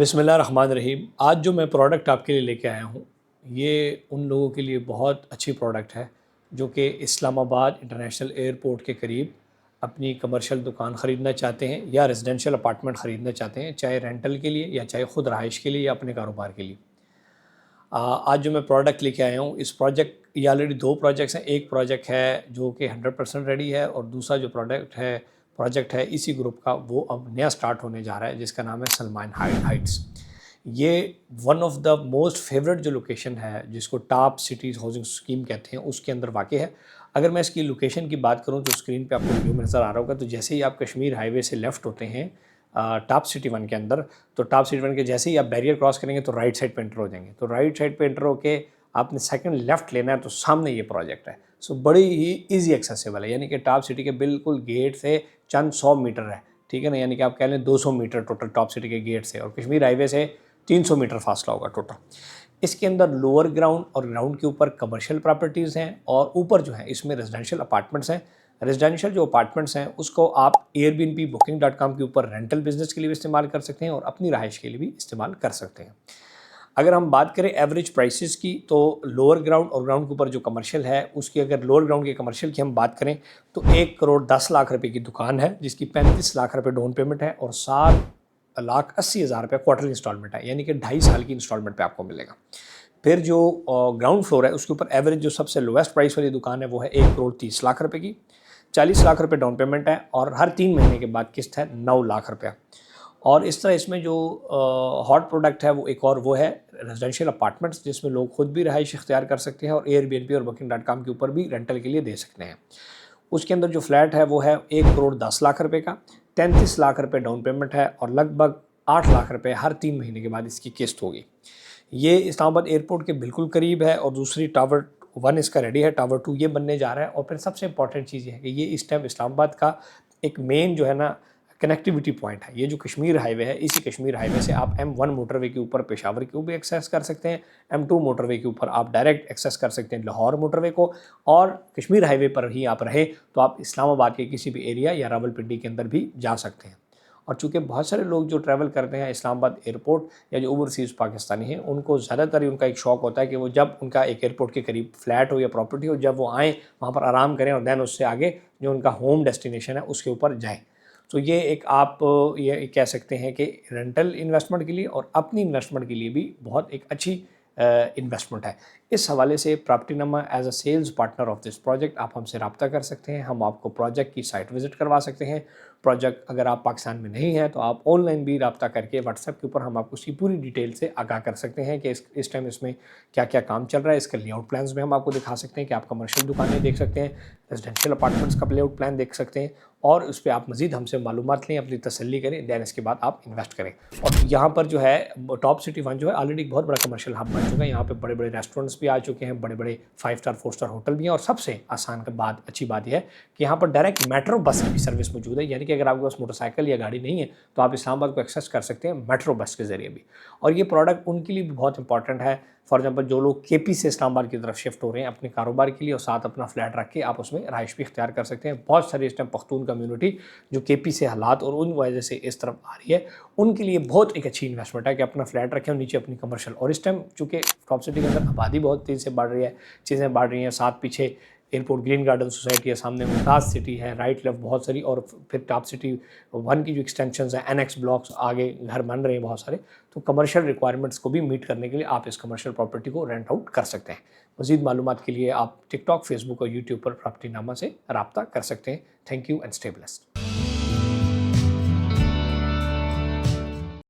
बिस्मिल्लाहिर्रहमानिर्रहीम। आज जो मैं प्रोडक्ट आपके लिए लेके आया हूँ, ये उन लोगों के लिए बहुत अच्छी प्रोडक्ट है जो कि इस्लामाबाद इंटरनेशनल एयरपोर्ट के करीब अपनी कमर्शियल दुकान ख़रीदना चाहते हैं या रेजिडेंशियल अपार्टमेंट ख़रीदना चाहते हैं, चाहे रेंटल के लिए या चाहे ख़ुद रहाइश के लिए या अपने कारोबार के लिए। आज जो मैं प्रोडक्ट लेके आया हूँ, इस प्रोजेक्ट ये ऑलरेडी 2 प्रोजेक्ट्स हैं। एक प्रोजेक्ट है जो कि 100% रेडी है और दूसरा जो प्रोजेक्ट है इसी ग्रुप का, वो अब नया स्टार्ट होने जा रहा है, जिसका नाम है सलमान हाइट्स। ये one of the most favourite जो लोकेशन है, जिसको टॉप सिटीज़ हाउसिंग स्कीम कहते हैं, उसके अंदर वाक़ है। अगर मैं इसकी लोकेशन की बात करूँ तो स्क्रीन पे आपको वीडियो में नज़र आ रहा होगा। तो जैसे ही आप कश्मीर हाईवे से लेफ़्ट होते हैं टॉप सिटी 1 के अंदर, तो टॉप सिटी 1 के जैसे ही आप बैरियर क्रॉस करेंगे तो राइट साइड पे एंटर हो जाएंगे। तो राइट साइड पे एंटर होके आपने सेकंड लेफ़्ट लेना है, तो सामने ये प्रोजेक्ट है। सो बड़ी ही ईज़ी एक्सेसिबल है, यानी कि टॉप सिटी के बिल्कुल गेट से चंद 100 मीटर है, ठीक है ना। यानी कि आप कह लें 200 मीटर टोटल टॉप सिटी के गेट से, और कश्मीर हाईवे से 300 मीटर फासला होगा टोटल। इसके अंदर लोअर ग्राउंड और ग्राउंड के ऊपर कमर्शियल प्रॉपर्टीज़ हैं और ऊपर जो है इसमें रेजिडेंशियल अपार्टमेंट्स हैं। रेजिडेंशियल जो अपार्टमेंट्स हैं उसको आप एयरबीएनबी बुकिंग.com के ऊपर रेंटल बिजनेस के लिए भी इस्तेमाल कर सकते हैं और अपनी रहाइश के लिए भी इस्तेमाल कर सकते हैं। अगर हम बात करें एवरेज प्राइसेस की, तो लोअर ग्राउंड और ग्राउंड के ऊपर जो कमर्शियल है उसकी, अगर लोअर ग्राउंड के कमर्शियल की हम बात करें तो 1,10,00,000 रुपये की दुकान है, जिसकी 35 लाख रुपये डाउन पेमेंट है और 7,80,000 रुपये क्वार्टरली इंस्टॉलमेंट है, यानी कि 2.5 साल की इंस्टॉलमेंट पे आपको मिलेगा। फिर जो ग्राउंड फ्लोर है उसके ऊपर एवरेज जो सबसे लोएस्ट प्राइस वाली दुकान है वो है 1,30,00,000 रुपये की, 40 लाख रुपये डाउन पेमेंट है और हर 3 महीने के बाद किस्त है 9 लाख रुपया। और इस तरह इसमें जो हॉट प्रोडक्ट है वो एक और वो है रेजिडेंशियल अपार्टमेंट्स, जिसमें लोग खुद भी रहाइश इख्तियार कर सकते हैं और एयरबीएनबी और बुकिंग.com के ऊपर भी रेंटल के लिए दे सकते हैं। उसके अंदर जो फ्लैट है वो है 1,10,00,000 रुपये का, 33 लाख रुपये डाउन पेमेंट है और लगभग 8 लाख रुपये हर 3 महीने के बाद इसकी किस्त होगी। ये इस्लामाबाद एयरपोर्ट के बिल्कुल करीब है और दूसरी टावर 1 इसका रेडी है, टावर 2 ये बनने जा रहा है। और फिर सबसे इंपॉर्टेंट चीज़ ये है कि ये इस टाइम इस्लामाबाद का एक मेन जो है ना कनेक्टिविटी पॉइंट है। ये जो कश्मीर हाईवे है, इसी कश्मीर हाईवे से आप M1 मोटरवे के ऊपर पेशावर को भी एक्सेस कर सकते हैं, M2 मोटरवे के ऊपर आप डायरेक्ट एक्सेस कर सकते हैं लाहौर मोटरवे को, और कश्मीर हाईवे पर ही आप रहे तो आप इस्लामाबाद के किसी भी एरिया या रावलपिंडी के अंदर भी जा सकते हैं। और चूँकि बहुत सारे लोग जो ट्रैवल करते हैं इस्लामाबाद एयरपोर्ट या जो ओवरसीज़ पाकिस्तानी हैं, उनको ज़्यादातर उनका एक शौक़ होता है कि वो जब उनका एक एयरपोर्ट के करीब फ्लैट हो या प्रॉपर्टी हो, जब वो आएँ वहाँ पर आराम करें और दैन उससे आगे जो उनका होम डेस्टिनेशन है उसके ऊपर जाएँ। तो ये एक आप ये कह सकते हैं कि रेंटल इन्वेस्टमेंट के लिए और अपनी इन्वेस्टमेंट के लिए भी बहुत एक अच्छी इन्वेस्टमेंट है। इस हवाले से प्रॉपर्टीनमा as a sales partner of this project आप हमसे रब्ता कर सकते हैं। हम आपको प्रोजेक्ट की साइट विज़िट करवा सकते हैं। प्रोजेक्ट अगर आप पाकिस्तान में नहीं हैं तो आप ऑनलाइन भी रब्ता करके व्हाट्सएप के ऊपर हम आपको उसकी पूरी डिटेल से आगाह कर सकते हैं कि इस टाइम इसमें क्या क्या काम चल रहा है। इसका लेआउट प्लान्स भी हम आपको दिखा सकते हैं कि आप कमर्शियल दुकानें देख सकते हैं, रेजिडेंशियल अपार्टमेंट्स का लेआउट प्लान देख सकते हैं और उस पर आप मज़ीद हमसे मालूमात लें, अपनी तसल्ली करें, दैन इसके बाद आप इन्वेस्ट करें। और यहाँ पर जो है टॉप सिटी 1 जो है ऑलरेडी एक बहुत बड़ा कमर्शियल हब बन चुका है। यहाँ पे बड़े बड़े रेस्टोरेंट्स भी आ चुके हैं, बड़े बड़े 5 स्टार 4 स्टार होटल भी हैं और सबसे आसान का बात अच्छी बात यह है कि यहाँ पर डायरेक्ट मेट्रो बस की भी सर्विस मौजूद है। यानी कि अगर आपके पास मोटरसाइकिल या गाड़ी नहीं है तो आप इस्लामाबाद को एक्सेस कर सकते हैं मेट्रो बस के ज़रिए भी। और ये प्रोडक्ट उनके लिए भी बहुत इंपॉर्टेंट है। फॉर एग्जाम्पल जो लोग KP से इस्लामाबाद की तरफ शिफ्ट हो रहे हैं अपने कारोबार के लिए और साथ अपना फ्लैट रख के आप उसमें रहाइश भी इख्तियार कर सकते हैं। बहुत सारी इस टाइम पख्तून कम्युनिटी जो KP से हालात और उन वजह से इस तरफ आ रही है, उनके लिए बहुत एक अच्छी इन्वेस्टमेंट है कि अपना फ्लैट रखें और नीचे अपनी कमर्शियल। और इस टाइम चूँकि टॉप सिटी के अंदर आबादी बहुत तेज़ी से बढ़ रही है, चीज़ें बढ़ रही हैं, साथ पीछे एयरपोर्ट ग्रीन गार्डन सोसाइटी है, सामने मुमताज़ सिटी है, राइट लेफ्ट बहुत सारी, और फिर टॉप सिटी 1 की जो एक्सटेंशंस हैं, NX ब्लॉक्स आगे घर बन रहे हैं बहुत सारे। तो कमर्शियल रिक्वायरमेंट्स को भी मीट करने के लिए आप इस कमर्शियल प्रॉपर्टी को रेंट आउट कर सकते हैं। मज़ीद मालूमात के लिए आप टिकटॉक, फेसबुक और यूट्यूब पर प्रॉपर्टीनामा से रब्ता कर सकते हैं। Thank you and stay blessed.